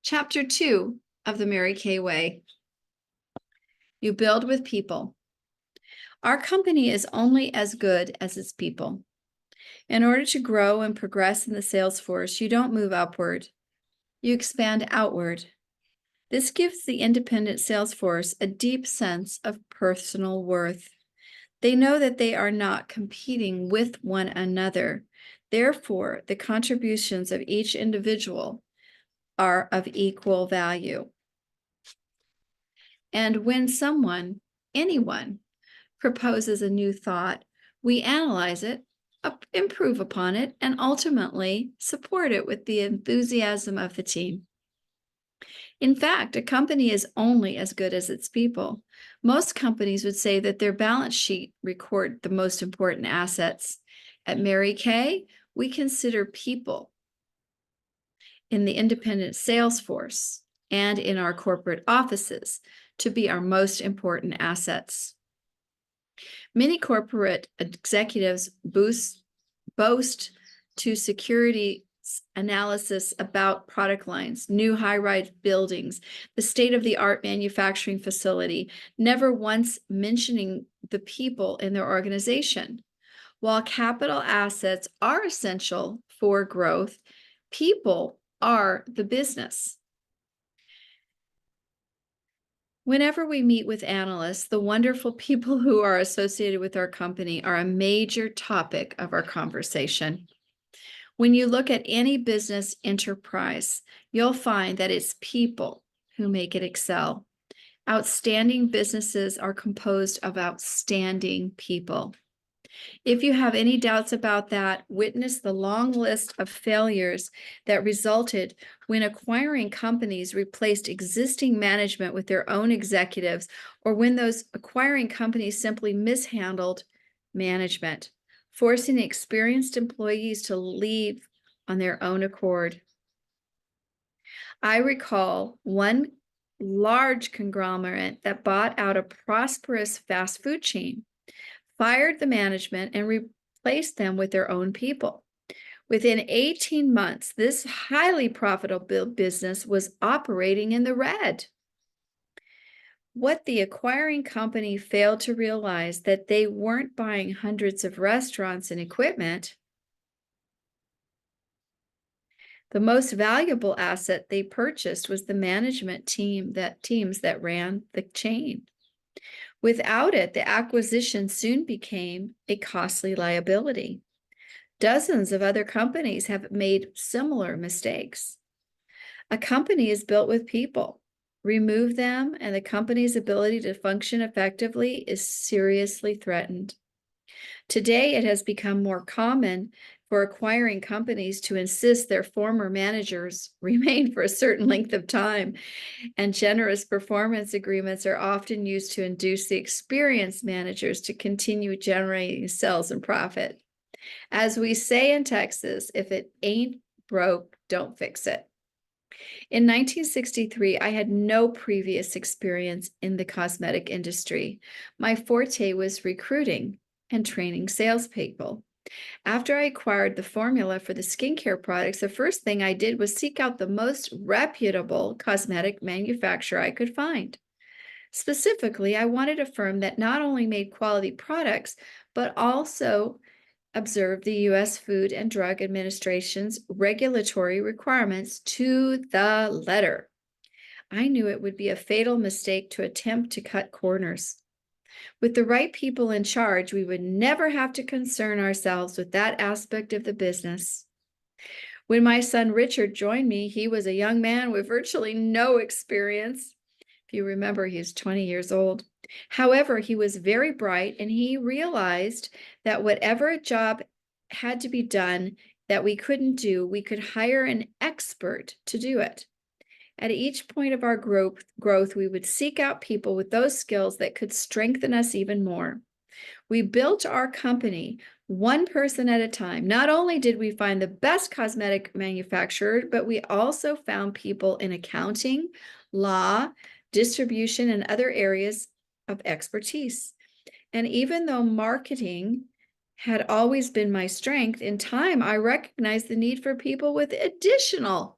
Chapter 2 of the Mary Kay Way. You build with people. Our company is only as good as its people. In order to grow and progress in the sales force, you don't move upward, you expand outward. This gives the independent sales force a deep sense of personal worth. They know that they are not competing with one another. Therefore, the contributions of each individual are of equal value. And when anyone, proposes a new thought, we analyze it, improve upon it, and ultimately support it with the enthusiasm of the team. In fact, a company is only as good as its people. Most companies would say that their balance sheet record the most important assets. At Mary Kay, we consider people in the independent sales force and in our corporate offices to be our most important assets. Many corporate executives boast to security analysis about product lines, new high-rise buildings, the state-of-the-art manufacturing facility, never once mentioning the people in their organization. While capital assets are essential for growth, people are the business. Whenever we meet with analysts, the wonderful people who are associated with our company are a major topic of our conversation. When you look at any business enterprise, you'll find that it's people who make it excel. Outstanding businesses are composed of outstanding people. If you have any doubts about that, witness the long list of failures that resulted when acquiring companies replaced existing management with their own executives, or when those acquiring companies simply mishandled management, forcing experienced employees to leave on their own accord. I recall one large conglomerate that bought out a prosperous fast food chain, fired the management, and replaced them with their own people. Within 18 months, this highly profitable business was operating in the red. What the acquiring company failed to realize that they weren't buying hundreds of restaurants and equipment. The most valuable asset they purchased was the management teams that ran the chain. Without it, the acquisition soon became a costly liability. Dozens of other companies have made similar mistakes. A company is built with people. Remove them, and the company's ability to function effectively is seriously threatened. Today, it has become more common for acquiring companies to insist their former managers remain for a certain length of time, and generous performance agreements are often used to induce the experienced managers to continue generating sales and profit. As we say in Texas, if it ain't broke, don't fix it. In 1963, I had no previous experience in the cosmetic industry. My forte was recruiting and training salespeople. After I acquired the formula for the skincare products, the first thing I did was seek out the most reputable cosmetic manufacturer I could find. Specifically, I wanted a firm that not only made quality products, but also observed the U.S. Food and Drug Administration's regulatory requirements to the letter. I knew it would be a fatal mistake to attempt to cut corners. With the right people in charge, we would never have to concern ourselves with that aspect of the business. When my son Richard joined me, he was a young man with virtually no experience. If you remember, he was 20 years old. However, he was very bright, and he realized that whatever job had to be done that we couldn't do, we could hire an expert to do it. At each point of our growth, we would seek out people with those skills that could strengthen us even more. We built our company one person at a time. Not only did we find the best cosmetic manufacturer, but we also found people in accounting, law, distribution, and other areas of expertise. And even though marketing had always been my strength, in time I recognized the need for people with additional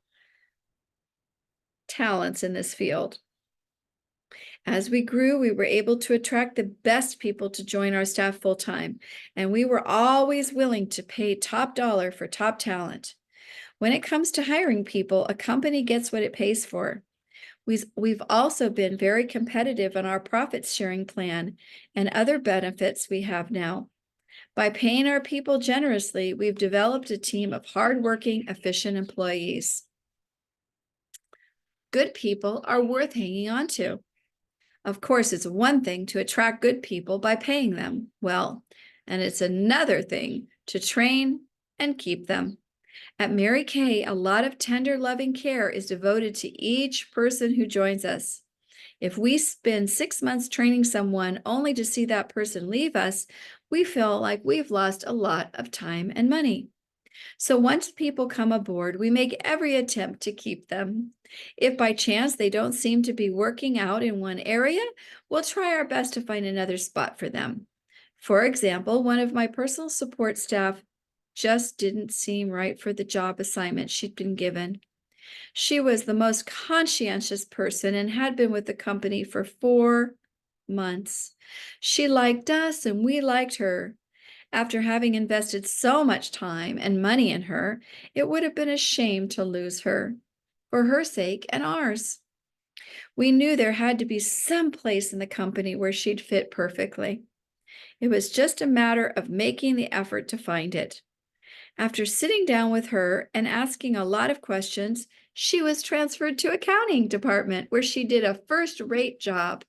talents in this field. As we grew, we were able to attract the best people to join our staff full-time, and we were always willing to pay top dollar for top talent. When it comes to hiring people, a company gets what it pays for. We've also been very competitive on our profits sharing plan and other benefits we have now. By paying our people generously, we've developed a team of hardworking, efficient employees. Good people are worth hanging on to. Of course, it's one thing to attract good people by paying them well, and it's another thing to train and keep them. At Mary Kay, a lot of tender, loving care is devoted to each person who joins us. If we spend 6 months training someone only to see that person leave us, we feel like we've lost a lot of time and money. So once people come aboard, we make every attempt to keep them. If by chance they don't seem to be working out in one area, we'll try our best to find another spot for them. For example, one of my personal support staff just didn't seem right for the job assignment she'd been given. She was the most conscientious person and had been with the company for 4 months. She liked us and we liked her. After having invested so much time and money in her, it would have been a shame to lose her, for her sake and ours. We knew there had to be some place in the company where she'd fit perfectly. It was just a matter of making the effort to find it. After sitting down with her and asking a lot of questions, she was transferred to accounting department where she did a first-rate job.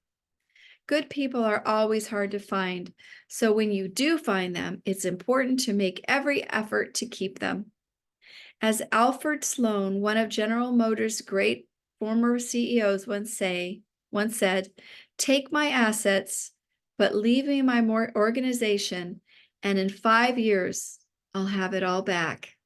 Good people are always hard to find, so when you do find them, it's important to make every effort to keep them. As Alfred Sloan, one of General Motors' great former CEOs, once said, "Take my assets, but leave me my organization, and in 5 years, I'll have it all back."